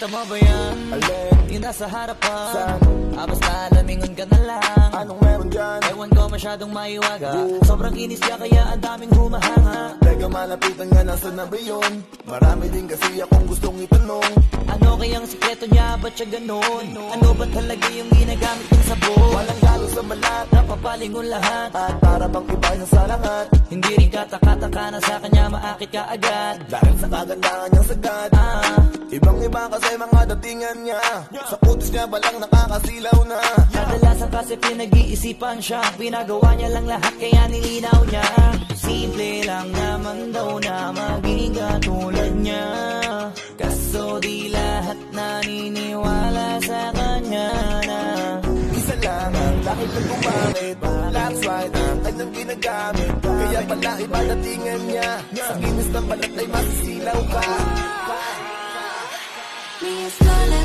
Nakita mo ba yan? Alin? Yung nasa harapan. Saan? Basta lamingon ka na lang. Anong meron dyan? Ewan ko masyadong maiwaga. Sobrang kinis ka kaya ang daming humahanga. Teka malapitan nga, nasa na ba yun? Marami din kasi akong gustong itanong. Ano kayang sikreto niya? Ba't siya ganon? Ano ba talaga yung ginagamit ng sabon? Walang galo sa balat, Napapalingon lahat. at para bang iba sa lahat. Hindi rin kataka-taka na sa kanya maakit ka agad. Dahil sa kagandahan niyang sagad, ibang iba kasi mga datingan niya. Sa kutis niya balang nakakasilaw na. Kadalasan kasi pinag-iisipan siya. Pinagawa niya lang lahat kaya nilinaw niya. Simple lang naman daw na maging katulad niya. Kaso di lahat naniniwala sa kanya na Isa lang ang dahil na gumamit. That's right, ang kanyang ginagamit. Kaya pala iba datingan niya. Sa kinis ng balat ay masisilaw ka. Mi escuela